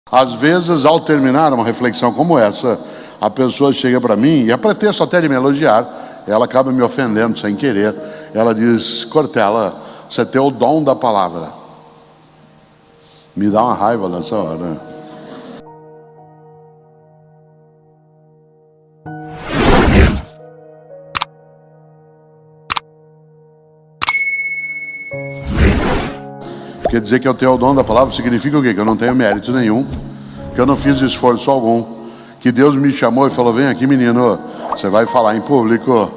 Às vezes, ao terminar uma reflexão como essa, a pessoa chega para mim, e a pretexto até de me elogiar, ela acaba me ofendendo sem querer. Ela diz: Cortella, você tem o dom da palavra. Me dá uma raiva nessa hora. Quer dizer que eu tenho o dom da palavra significa o quê? Que eu não tenho mérito nenhum, que eu não fiz esforço algum, que Deus me chamou e falou: vem aqui, menino, você vai falar em público.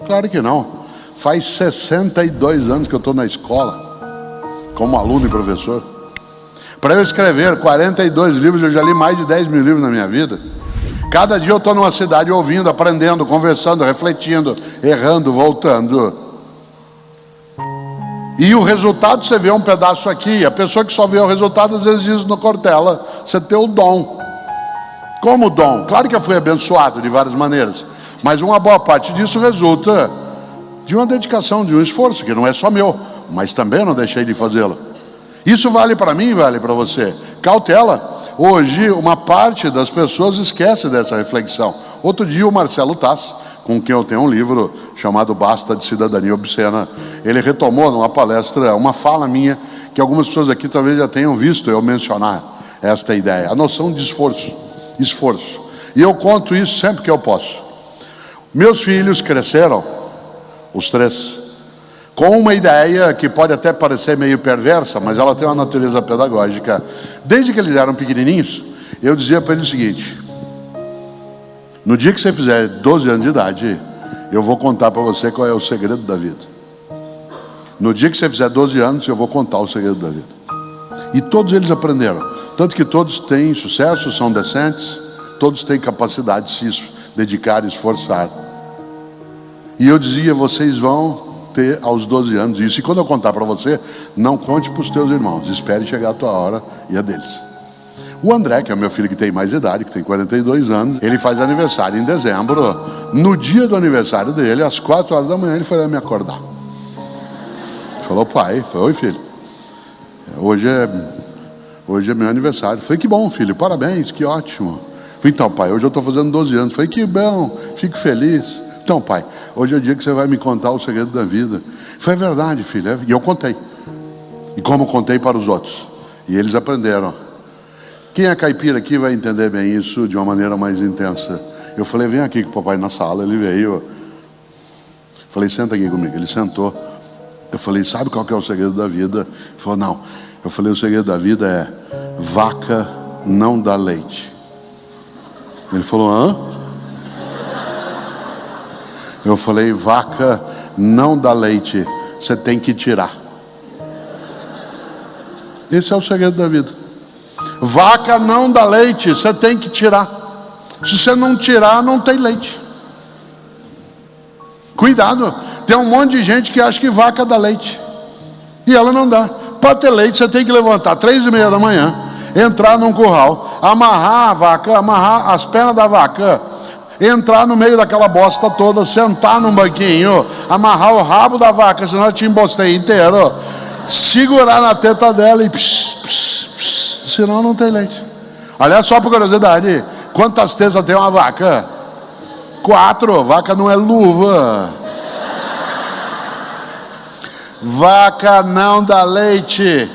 Claro que não. Faz 62 anos que eu estou na escola, como aluno e professor. Para eu escrever 42 livros, eu já li mais de 10 mil livros na minha vida. Cada dia eu estou numa cidade ouvindo, aprendendo, conversando, refletindo, errando, voltando. E o resultado, você vê um pedaço aqui. A pessoa que só vê o resultado, às vezes diz no Cortella: você tem o dom. Como dom? Claro que eu fui abençoado de várias maneiras, mas uma boa parte disso resulta de uma dedicação, de um esforço, que não é só meu, mas também eu não deixei de fazê-lo. Isso vale para mim, vale para você. Cautela. Hoje, uma parte das pessoas esquece dessa reflexão. Outro dia, o Marcelo Tass, com quem eu tenho um livro chamado Basta de Cidadania Obscena, ele retomou numa palestra uma fala minha, que algumas pessoas aqui talvez já tenham visto eu mencionar esta ideia, a noção de esforço. E eu conto isso sempre que eu posso. Meus filhos cresceram, os três, com uma ideia que pode até parecer meio perversa, mas ela tem uma natureza pedagógica. Desde que eles eram pequenininhos, eu dizia para eles o seguinte: no dia que você fizer 12 anos de idade, eu vou contar para você qual é o segredo da vida. No dia que você fizer 12 anos, eu vou contar o segredo da vida. E todos eles aprenderam. Tanto que todos têm sucesso, são decentes, todos têm capacidade de se dedicar e esforçar. E eu dizia: vocês vão ter aos 12 anos isso. E quando eu contar para você, não conte para os teus irmãos. Espere chegar a tua hora e a deles. O André, que é o meu filho que tem mais idade, que tem 42 anos, ele faz aniversário em dezembro. No dia do aniversário dele, às 4 horas da manhã, ele foi lá me acordar. Falou: pai, foi: oi, filho, hoje é meu aniversário. Falei: que bom, filho, parabéns, que ótimo. Falei: então, pai, hoje eu estou fazendo 12 anos. Falei: que bom, fico feliz. Então, pai, hoje é o dia que você vai me contar o segredo da vida. Foi: verdade, filho. E eu contei. E como contei para os outros. E eles aprenderam. Quem é caipira aqui vai entender bem isso de uma maneira mais intensa. Eu falei: vem aqui com o papai na sala. Ele veio. Falei: senta aqui comigo. Ele sentou. Eu falei: sabe qual que é o segredo da vida? Ele falou: não. Eu falei: o segredo da vida é: vaca não dá leite. Ele falou: hã? Eu falei: vaca não dá leite, você tem que tirar. Esse é o segredo da vida. Vaca não dá leite, você tem que tirar. Se você não tirar, não tem leite. Cuidado, tem um monte de gente que acha que vaca dá leite e ela não dá. Para ter leite, você tem que levantar 3:30 da manhã, entrar num curral, amarrar a vaca, amarrar as pernas da vaca, entrar no meio daquela bosta toda, sentar num banquinho, amarrar o rabo da vaca, senão eu te embostei inteiro, segurar na teta dela e senão não tem leite. Aliás, só por curiosidade, quantas tetas tem uma vaca? 4. Vaca não é luva. Vaca não dá leite.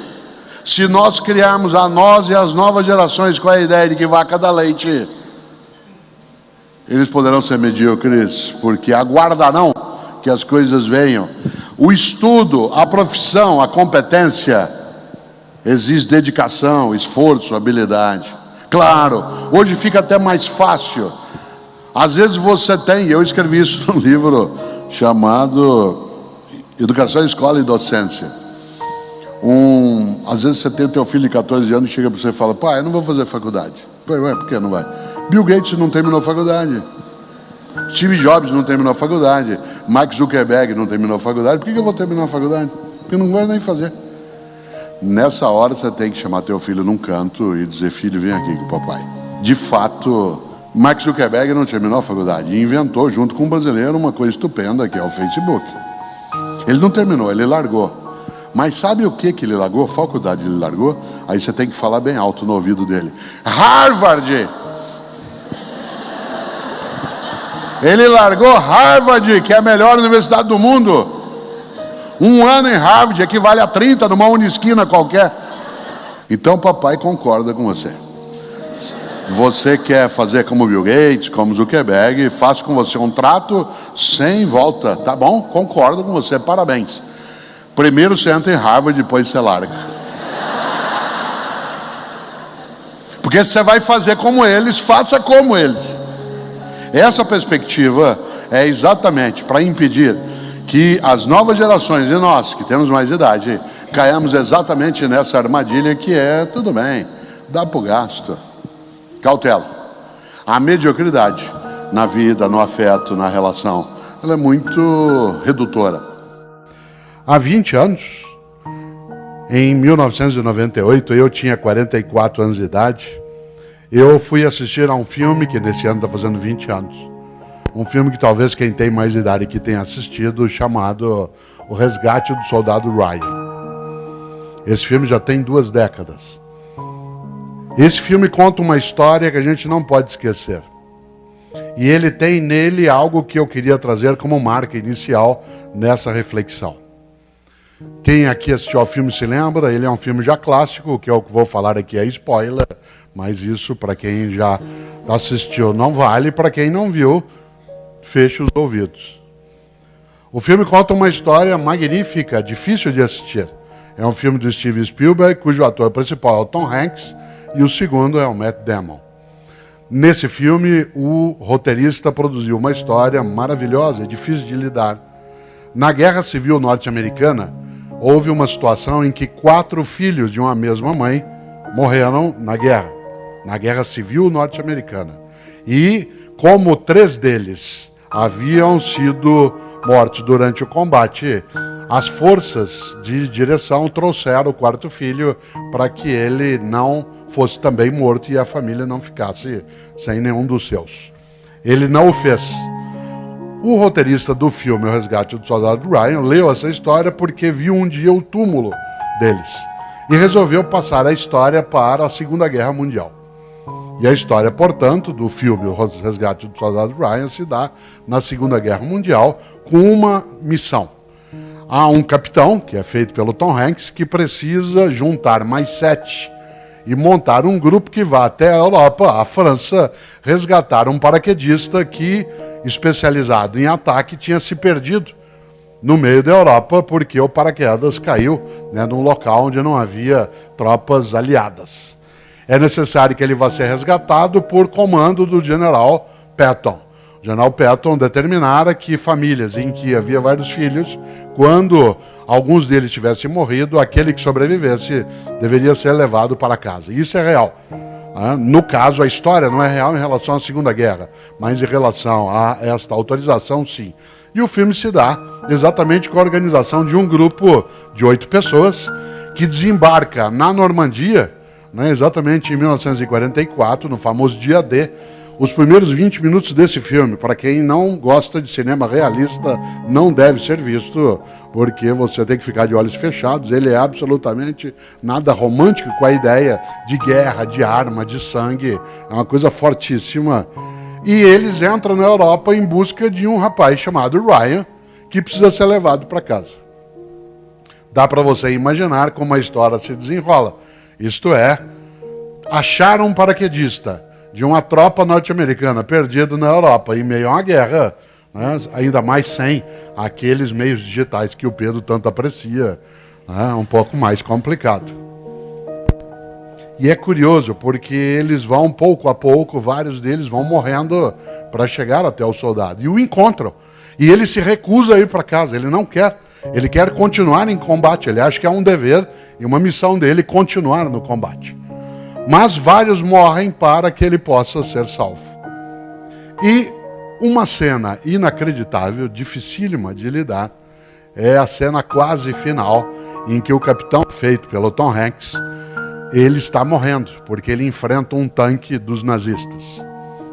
Se nós criarmos a nós e as novas gerações com a ideia de que vaca dá leite, eles poderão ser medíocres, porque aguardarão que as coisas venham. O estudo, a profissão, a competência exige dedicação, esforço, habilidade. Claro, hoje fica até mais fácil. Às vezes você tem, eu escrevi isso num livro chamado Educação, Escola e Docência. Às vezes você tem o teu filho de 14 anos e chega para você e fala: pai, eu não vou fazer faculdade. Ué, por que não vai? Bill Gates não terminou a faculdade. Steve Jobs não terminou a faculdade. Mark Zuckerberg não terminou a faculdade. Por que eu vou terminar a faculdade? Porque eu não vou nem fazer. Nessa hora você tem que chamar teu filho num canto e dizer: filho, vem aqui com o papai. De fato, Mark Zuckerberg não terminou a faculdade e inventou, junto com um brasileiro, uma coisa estupenda, que é o Facebook. Ele não terminou, ele largou. Mas sabe o que ele largou? A faculdade ele largou? Aí você tem que falar bem alto no ouvido dele. Harvard! Ele largou Harvard, que é a melhor universidade do mundo. 1 ano em Harvard equivale a 30 numa unisquina qualquer. Então papai concorda com você. Você quer fazer como Bill Gates, como Zuckerberg, faço com você um trato sem volta, tá bom? Concordo com você, parabéns. Primeiro você entra em Harvard, depois você larga. Porque se você vai fazer como eles, faça como eles. Essa perspectiva é exatamente para impedir que as novas gerações e nós, que temos mais idade, caiamos exatamente nessa armadilha que é, tudo bem, dá para o gasto. Cautela. A mediocridade na vida, no afeto, na relação, ela é muito redutora. Há 20 anos, em 1998, eu tinha 44 anos de idade, eu fui assistir a um filme que nesse ano está fazendo 20 anos. Um filme que talvez quem tem mais idade aqui tenha assistido, chamado O Resgate do Soldado Ryan. Esse filme já tem 2 décadas. Esse filme conta uma história que a gente não pode esquecer. E ele tem nele algo que eu queria trazer como marca inicial nessa reflexão. Quem aqui assistiu ao filme se lembra, ele é um filme já clássico, o que eu vou falar aqui é spoiler, mas isso para quem já assistiu não vale, para quem não viu, feche os ouvidos. O filme conta uma história magnífica, difícil de assistir. É um filme do Steven Spielberg, cujo ator principal é o Tom Hanks, e o segundo é o Matt Damon. Nesse filme, o roteirista produziu uma história maravilhosa e difícil de lidar. Na Guerra Civil Norte-Americana, houve uma situação em que 4 filhos de uma mesma mãe morreram na Guerra Civil Norte-Americana. E, como 3 deles haviam sido mortos durante o combate, as forças de direção trouxeram o 4º filho para que ele não fosse também morto e a família não ficasse sem nenhum dos seus. Ele não o fez. O roteirista do filme O Resgate do Soldado Ryan leu essa história porque viu um dia o túmulo deles e resolveu passar a história para a Segunda Guerra Mundial. E a história, portanto, do filme O Resgate do Soldado Ryan se dá na Segunda Guerra Mundial com uma missão. Há um capitão, que é feito pelo Tom Hanks, que precisa juntar mais 7 e montar um grupo que vá até a Europa, a França, resgatar um paraquedista que, especializado em ataque, tinha se perdido no meio da Europa porque o paraquedas caiu, num local onde não havia tropas aliadas. É necessário que ele vá ser resgatado por comando do general Patton. O general Patton determinara que famílias em que havia vários filhos, quando alguns deles tivessem morrido, aquele que sobrevivesse deveria ser levado para casa. Isso é real. No caso, a história não é real em relação à Segunda Guerra, mas em relação a esta autorização, sim. E o filme se dá exatamente com a organização de um grupo de 8 pessoas que desembarca na Normandia, exatamente em 1944, no famoso dia D. Os primeiros 20 minutos desse filme, para quem não gosta de cinema realista, não deve ser visto, porque você tem que ficar de olhos fechados. Ele é absolutamente nada romântico com a ideia de guerra, de arma, de sangue. É uma coisa fortíssima. E eles entram na Europa em busca de um rapaz chamado Ryan, que precisa ser levado para casa. Dá para você imaginar como a história se desenrola. Isto é, acharam um paraquedista de uma tropa norte-americana perdido na Europa em meio a uma guerra, ainda mais sem aqueles meios digitais que o Pedro tanto aprecia, um pouco mais complicado. E é curioso porque eles vão pouco a pouco, vários deles vão morrendo para chegar até o soldado e o encontram. E ele se recusa a ir para casa, ele não quer. Ele quer continuar em combate, ele acha que é um dever e uma missão dele continuar no combate. Mas vários morrem para que ele possa ser salvo. E uma cena inacreditável, dificílima de lidar, é a cena quase final, em que o capitão, feito pelo Tom Hanks, ele está morrendo, porque ele enfrenta um tanque dos nazistas.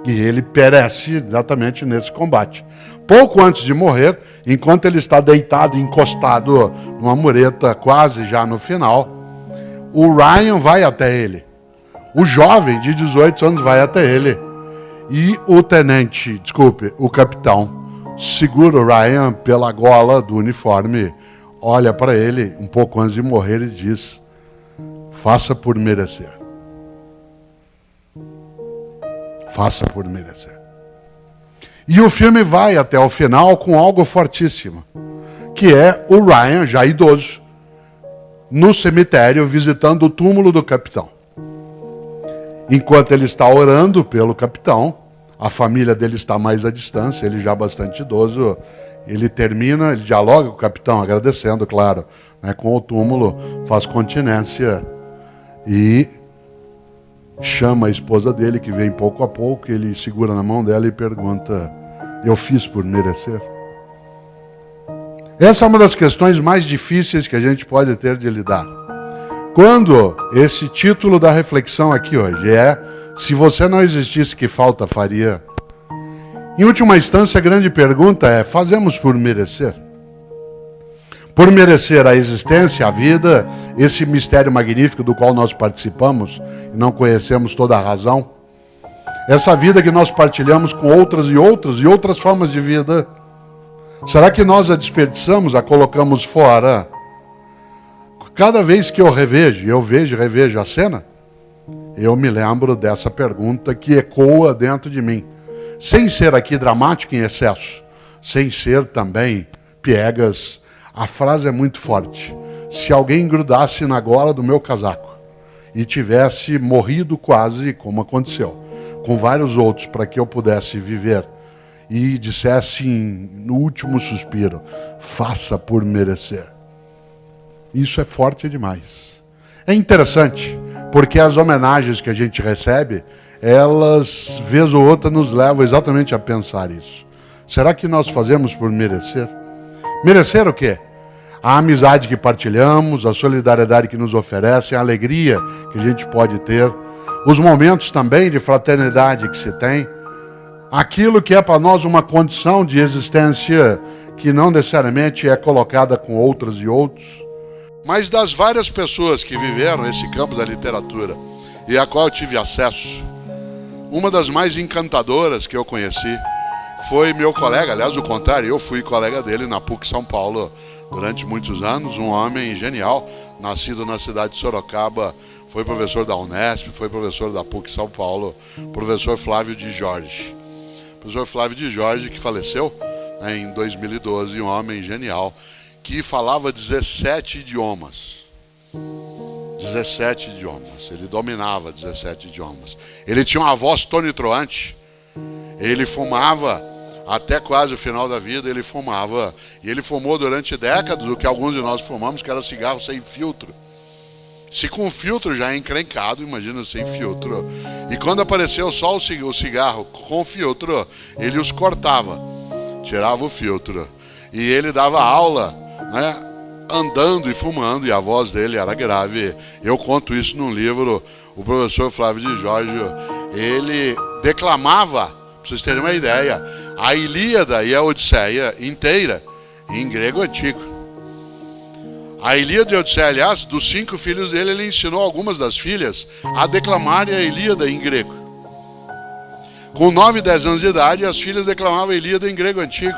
E ele perece exatamente nesse combate. Pouco antes de morrer, enquanto ele está deitado, encostado numa mureta, quase já no final, o Ryan vai até ele. O jovem de 18 anos vai até ele. E o capitão, segura o Ryan pela gola do uniforme, olha para ele um pouco antes de morrer e diz: faça por merecer. Faça por merecer. E o filme vai até o final com algo fortíssimo, que é o Ryan, já idoso, no cemitério visitando o túmulo do capitão. Enquanto ele está orando pelo capitão, a família dele está mais à distância, ele já bastante idoso, ele dialoga com o capitão, agradecendo, claro, né, com o túmulo, faz continência e chama a esposa dele, que vem pouco a pouco, ele segura na mão dela e pergunta: eu fiz por merecer? Essa é uma das questões mais difíceis que a gente pode ter de lidar. Quando esse título da reflexão aqui hoje é: se você não existisse, que falta faria? Em última instância, a grande pergunta é: fazemos por merecer? Por merecer a existência, a vida, esse mistério magnífico do qual nós participamos e não conhecemos toda a razão? Essa vida que nós partilhamos com outras formas de vida, será que nós a desperdiçamos, a colocamos fora? Cada vez que eu vejo e revejo a cena, eu me lembro dessa pergunta que ecoa dentro de mim. Sem ser aqui dramático em excesso, sem ser também piegas, a frase é muito forte. Se alguém grudasse na gola do meu casaco e tivesse morrido quase, como aconteceu, com vários outros, para que eu pudesse viver, e dissesse no último suspiro: faça por merecer. Isso é forte demais. É interessante, porque as homenagens que a gente recebe, elas, vez ou outra, nos levam exatamente a pensar isso. Será que nós fazemos por merecer? Merecer o quê? A amizade que partilhamos, a solidariedade que nos oferecem, a alegria que a gente pode ter, os momentos também de fraternidade que se tem, aquilo que é para nós uma condição de existência que não necessariamente é colocada com outras e outros. Mas das várias pessoas que viveram esse campo da literatura e a qual eu tive acesso, uma das mais encantadoras que eu conheci foi meu colega, aliás, o contrário, eu fui colega dele na PUC São Paulo durante muitos anos, um homem genial, nascido na cidade de Sorocaba, foi professor da Unesp, foi professor da PUC São Paulo, professor Flávio de Jorge. Professor Flávio de Jorge, que faleceu, né, em 2012, um homem genial, que falava 17 idiomas. 17 idiomas. Ele dominava 17 idiomas. Ele tinha uma voz tonitruante. Ele fumava até quase o final da vida, ele fumava. E ele fumou durante décadas o que alguns de nós fumamos, que era cigarro sem filtro. Se com filtro já é encrencado, imagina sem filtro. E quando apareceu só o cigarro com filtro, ele os cortava, tirava o filtro. E ele dava aula, né, andando e fumando, e a voz dele era grave. Eu conto isso num livro. O professor Flávio de Jorge, ele declamava, para vocês terem uma ideia, a Ilíada e a Odisseia inteira em grego antigo. A Ilíada e a Odisseia, aliás, dos 5 filhos dele, ele ensinou algumas das filhas a declamarem a Ilíada em grego. Com 9 e 10 anos de idade, as filhas declamavam a Ilíada em grego antigo.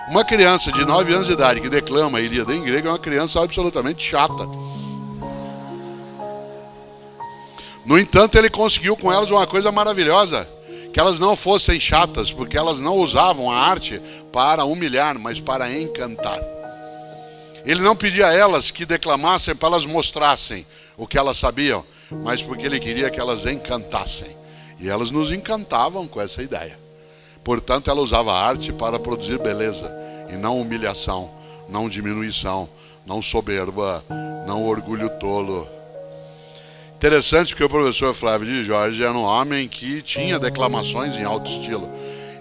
Uma criança de 9 anos de idade que declama a Ilíada em grego é uma criança absolutamente chata. No entanto, ele conseguiu com elas uma coisa maravilhosa, que elas não fossem chatas, porque elas não usavam a arte para humilhar, mas para encantar. Ele não pedia a elas que declamassem para elas mostrassem o que elas sabiam, mas porque ele queria que elas encantassem. E elas nos encantavam com essa ideia. Portanto, ela usava a arte para produzir beleza, e não humilhação, não diminuição, não soberba, não orgulho tolo. Interessante, porque o professor Flávio de Jorge era um homem que tinha declamações em alto estilo.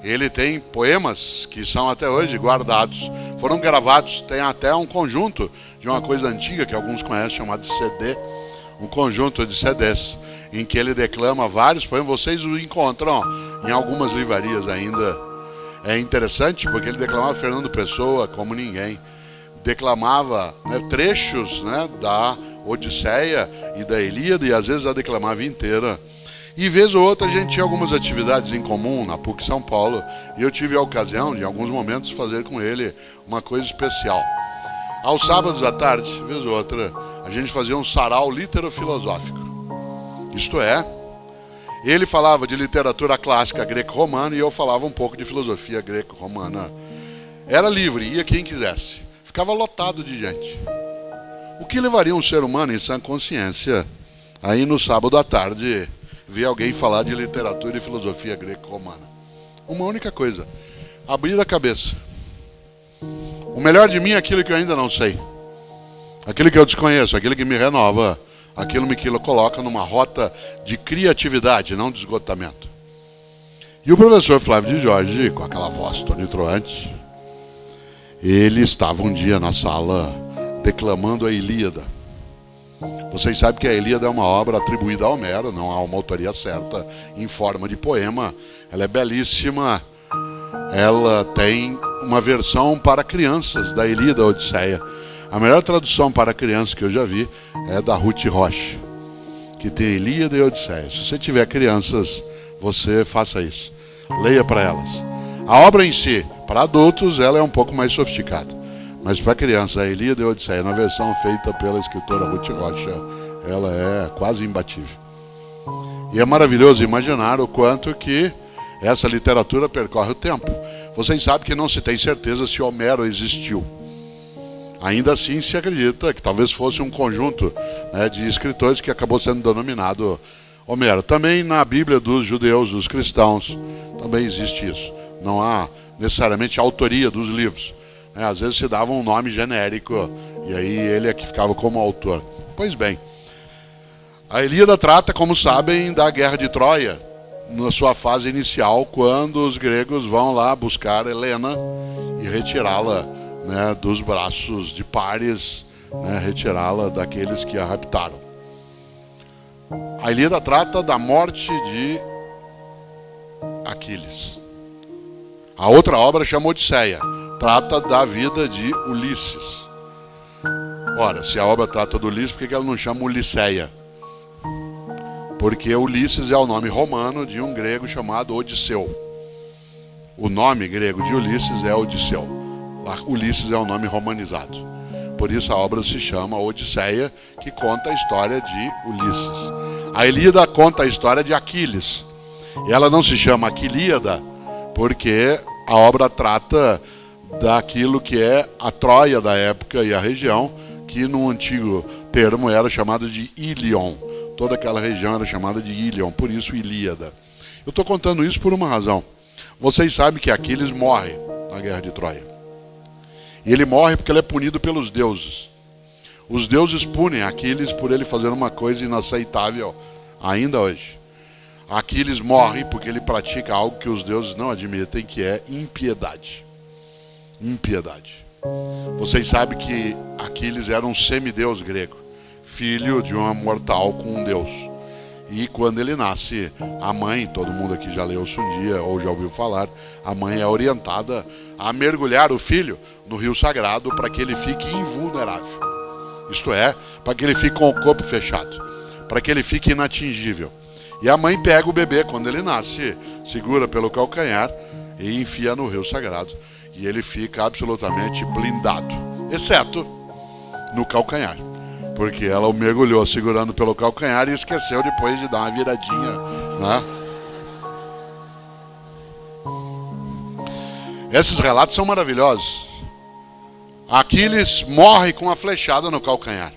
Ele tem poemas que são até hoje guardados, foram gravados, tem até um conjunto de uma coisa antiga que alguns conhecem, chamado CD, um conjunto de CDs, em que ele declama vários poemas. Vocês o encontram em algumas livrarias ainda. É interessante porque ele declamava Fernando Pessoa como ninguém, declamava, né, trechos, né, da Odisseia e da Ilíada, e às vezes a declamava inteira. E vez ou outra a gente tinha algumas atividades em comum na PUC São Paulo, e eu tive a ocasião de, em alguns momentos, fazer com ele uma coisa especial. Aos sábados à tarde, vez ou outra, a gente fazia um sarau literofilosófico. Isto é, ele falava de literatura clássica greco-romana e eu falava um pouco de filosofia greco-romana. Era livre, ia quem quisesse. Ficava lotado de gente. O que levaria um ser humano em sã consciência aí no sábado à tarde ver alguém falar de literatura e filosofia greco-romana? Uma única coisa: abrir a cabeça. O melhor de mim é aquilo que eu ainda não sei, aquilo que eu desconheço, aquilo que me renova, aquilo que me coloca numa rota de criatividade, não de esgotamento. E o professor Flávio de Jorge, com aquela voz tonitruante, ele estava um dia na sala declamando a Ilíada. Vocês sabem que a Ilíada é uma obra atribuída a Homero, não há uma autoria certa em forma de poema. Ela é belíssima. Ela tem uma versão para crianças da Ilíada Odisseia. A melhor tradução para crianças que eu já vi é da Ruth Rocha, que tem Ilíada e Odisseia. Se você tiver crianças, você faça isso. Leia para elas. A obra em si, para adultos, ela é um pouco mais sofisticada. Mas para crianças, a Ilíada e a Odisseia, na versão feita pela escritora Ruth Rocha, ela é quase imbatível. E é maravilhoso imaginar o quanto que essa literatura percorre o tempo. Vocês sabem que não se tem certeza se Homero existiu. Ainda assim se acredita que talvez fosse um conjunto, né, de escritores que acabou sendo denominado Homero. Também na Bíblia dos judeus, dos cristãos, também existe isso. Não há necessariamente a autoria dos livros. Às vezes se dava um nome genérico e aí ele é que ficava como autor. Pois bem, a Ilíada trata, como sabem, da Guerra de Troia, na sua fase inicial, quando os gregos vão lá buscar Helena e retirá-la, né, dos braços de Paris, né, retirá-la daqueles que a raptaram. A Ilíada trata da morte de Aquiles. A outra obra chama Odisseia, trata da vida de Ulisses. Ora, se a obra trata do Ulisses, por que ela não chama Ulisseia? Porque Ulisses é o nome romano de um grego chamado Odisseu. O nome grego de Ulisses é Odisseu. Ulisses é o nome romanizado. Por isso a obra se chama Odisseia, que conta a história de Ulisses. A Ilíada conta a história de Aquiles. E ela não se chama Aquilíada porque a obra trata daquilo que é a Troia da época e a região, que no antigo termo era chamado de Ilion. Toda aquela região era chamada de Ilion, por isso Ilíada. Eu estou contando isso por uma razão. Vocês sabem que Aquiles morre na Guerra de Troia. E ele morre porque ele é punido pelos deuses. Os deuses punem Aquiles por ele fazer uma coisa inaceitável ainda hoje. Aquiles morre porque ele pratica algo que os deuses não admitem, que é impiedade. Impiedade. Vocês sabem que Aquiles era um semideus grego, filho de uma mortal com um deus. E quando ele nasce, a mãe, todo mundo aqui já leu isso um dia ou já ouviu falar, a mãe é orientada a mergulhar o filho no rio sagrado para que ele fique invulnerável. Isto é, para que ele fique com o corpo fechado, para que ele fique inatingível. E a mãe pega o bebê quando ele nasce, segura pelo calcanhar e enfia no rio sagrado. E ele fica absolutamente blindado, exceto no calcanhar. Porque ela o mergulhou segurando pelo calcanhar e esqueceu depois de dar uma viradinha, né? Esses relatos são maravilhosos. Aquiles morre com a flechada no calcanhar.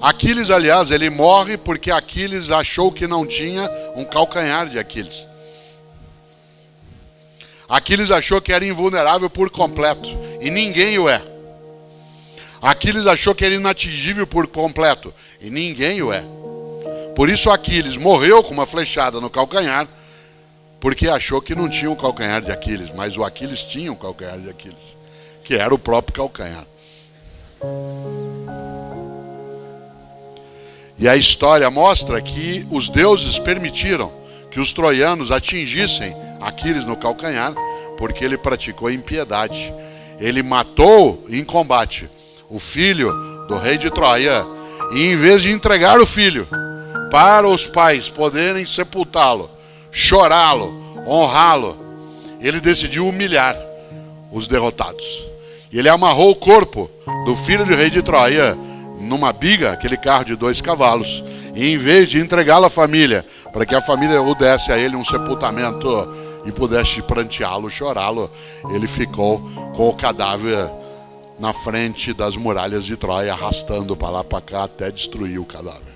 Aquiles, aliás, ele morre porque Aquiles achou que não tinha um calcanhar de Aquiles. Aquiles achou que era invulnerável por completo, e ninguém o é. Aquiles achou que era inatingível por completo, e ninguém o é. Por isso Aquiles morreu com uma flechada no calcanhar, porque achou que não tinha um calcanhar de Aquiles, mas o Aquiles tinha um calcanhar de Aquiles, que era o próprio calcanhar. E a história mostra que os deuses permitiram que os troianos atingissem Aquiles no calcanhar, porque ele praticou impiedade. Ele matou em combate o filho do rei de Troia E em vez de entregar o filho para os pais poderem sepultá-lo, chorá-lo, honrá-lo, ele decidiu humilhar os derrotados. E ele amarrou o corpo do filho do rei de Troia numa biga, aquele carro de 2 cavalos, e em vez de entregá-lo à família, para que a família o desse a ele um sepultamento e pudesse pranteá-lo, chorá-lo, ele ficou com o cadáver na frente das muralhas de Troia, arrastando para lá para cá até destruir o cadáver.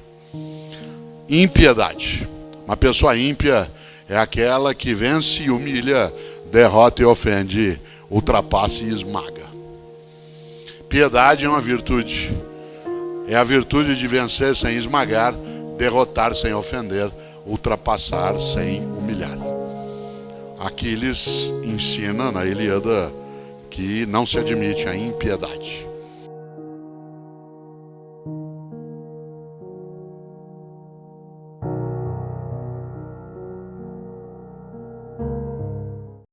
Impiedade. Uma pessoa ímpia é aquela que vence e humilha, derrota e ofende, ultrapassa e esmaga. Piedade é uma virtude. É a virtude de vencer sem esmagar, derrotar sem ofender, ultrapassar sem humilhar. Aquiles ensina na Ilíada que não se admite a impiedade.